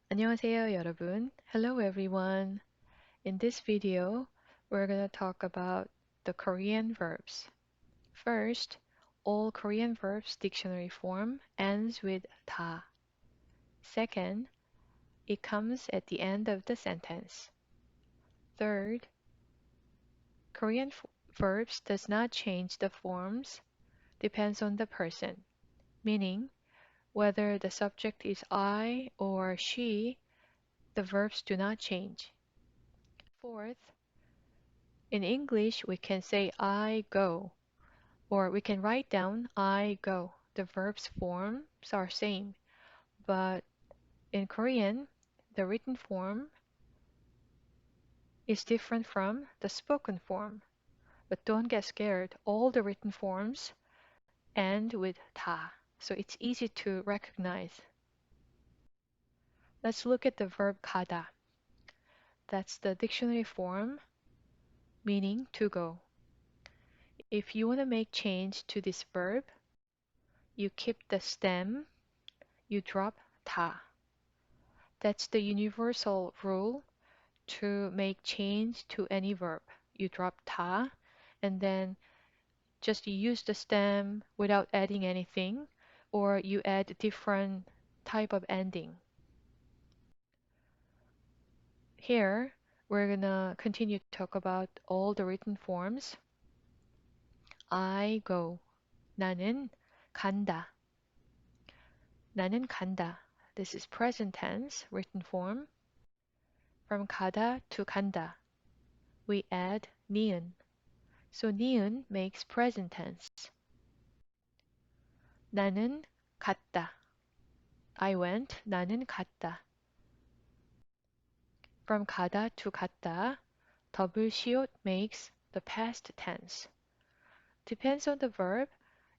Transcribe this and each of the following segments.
안녕하세요, 여러분. Hello, everyone. In this video, we're going to talk about the Korean verbs. First, all Korean verbs dictionary form ends with 다. Second, it comes at the end of the sentence. Third, Korean verbs does not change the forms, depends on the person, meaning whether the subject is I or she, the verbs do not change. Fourth, in English, we can say I go, or we can write down I go. The verbs forms are same, but in Korean, the written form is different from the spoken form. But don't get scared. All the written forms end with 다, so it's easy to recognize. Let's look at the verb kada. That's the dictionary form meaning to go. If you want to make change to this verb, you keep the stem, you drop 다. That's the universal rule to make change to any verb. You drop 다 and then just use the stem without adding anything, or you add different type of ending. Here, we're gonna continue to talk about all the written forms. I go. 나는 간다. 나는 간다. This is present tense, written form. From kada to 간다, we add 니은. So 니은 makes present tense. 나는 갔다. I went. 나는 갔다. From 가다 to 갔다, double 시옷 makes the past tense. Depends on the verb.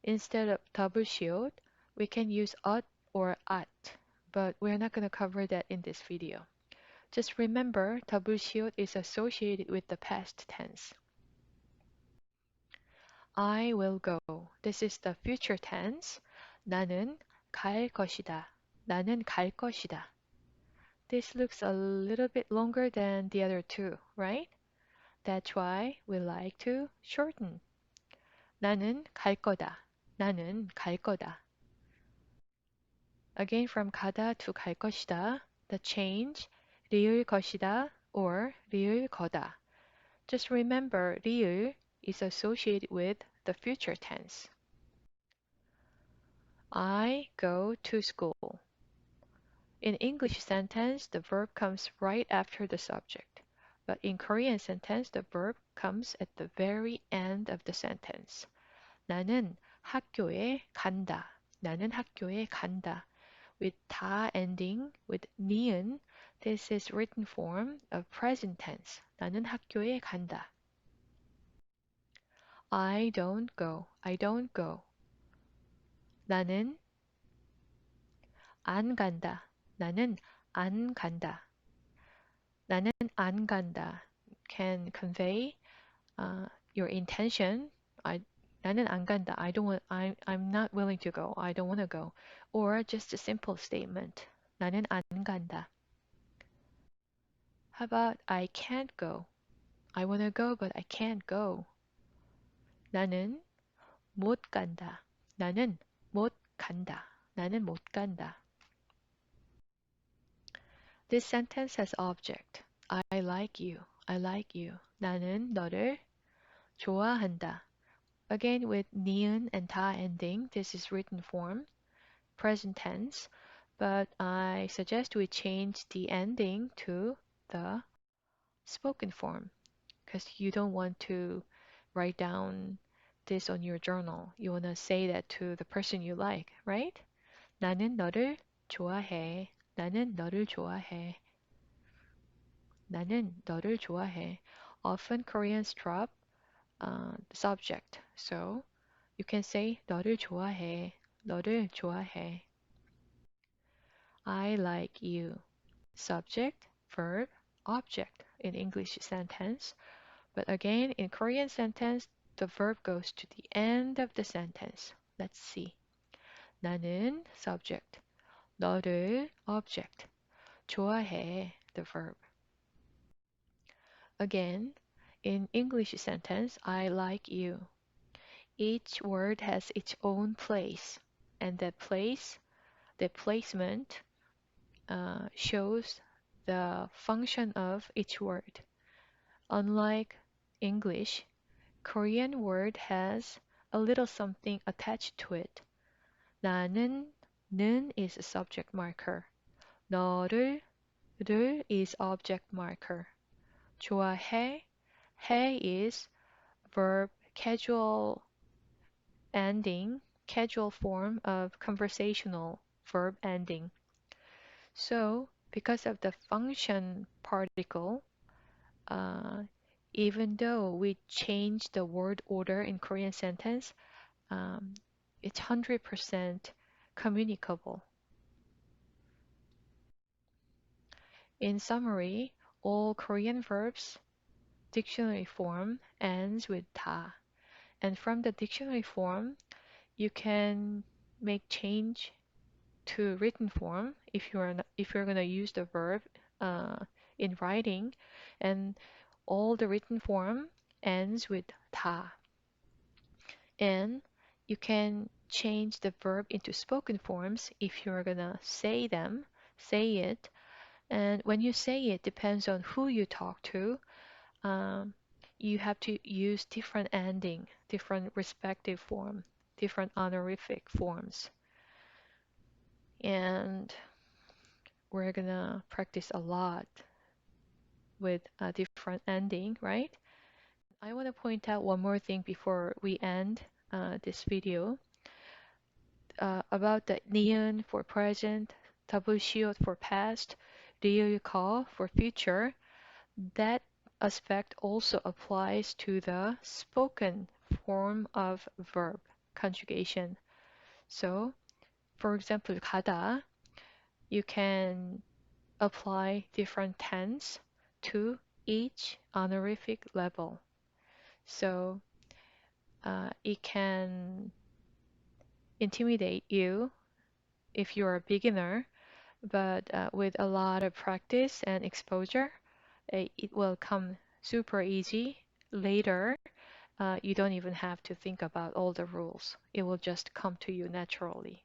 Instead of double 시옷, we can use ot or at, but we're not going to cover that in this video. Just remember, double 시옷 is associated with the past tense. I will go. This is the future tense. 나는 갈 것이다. 나는 갈 것이다. This looks a little bit longer than the other two, right? That's why we like to shorten. 나는 갈 거다. 나는 갈 거다. Again, from 가다 to 갈 것이다, the change, 리을 것이다 or 리을 거다. Just remember, 리을 is associated with the future tense. I go to school. In English sentence, the verb comes right after the subject. But in Korean sentence, the verb comes at the very end of the sentence. 나는 학교에 간다. 나는 학교에 간다. With 다 ending with 니은, this is written form of present tense. 나는 학교에 간다. I don't go. I don't go. 나는 안 간다. 나는 안 간다. 나는 안 간다 can convey your intention. 나는 안 간다. I don't want. I'm not willing to go. I don't want to go. Or just a simple statement. 나는 안 간다. How about I can't go? I want to go, but I can't go. 나는 못 간다. 나는 못 간다. 나는 못 간다. This sentence has object. I like you. I like you. 나는 너를 좋아한다. Again with 니은 and 다 ending, this is written form, present tense, but I suggest we change the ending to the spoken form because you don't want to write down this on your journal. You want to say that to the person you like, right? 나는 너를 좋아해. 나는 너를 좋아해. 나는 너를 좋아해. Often Koreans drop the subject. So you can say 너를 좋아해. 너를 좋아해. I like you. Subject, verb, object in English sentence. But again, in Korean sentence, the verb goes to the end of the sentence. Let's see. 나는 subject, 너를 object, 좋아해, the verb. Again, in English sentence, I like you. Each word has its own place, and that place, the placement, shows the function of each word. Unlike English, Korean word has a little something attached to it. 나는, 는 is a subject marker. 너를, 를 is object marker. 좋아해, 해 is verb casual ending, casual form of conversational verb ending. So, because of the function particle, uh, even though we change the word order in Korean sentence, um, it's 100% communicable. In summary, all Korean verbs dictionary form ends with 다. And from the dictionary form, you can make change to written form if you're gonna use the verb uh, in writing, and all the written form ends with 다. And you can change the verb into spoken forms if you're gonna say it. And when you say it, depends on who you talk to. Um, you have to use different ending, different respective form, different honorific forms. And we're gonna practice a lot with a different ending, right? I want to point out one more thing before we end this video about the 니은 for present, WCO for past, 리을거 for future. That aspect also applies to the spoken form of verb conjugation. So, for example, 가다, you can apply different tense to each honorific level. So it can intimidate you if you're a beginner, but with a lot of practice and exposure, it will come super easy. Later, you don't even have to think about all the rules. It will just come to you naturally.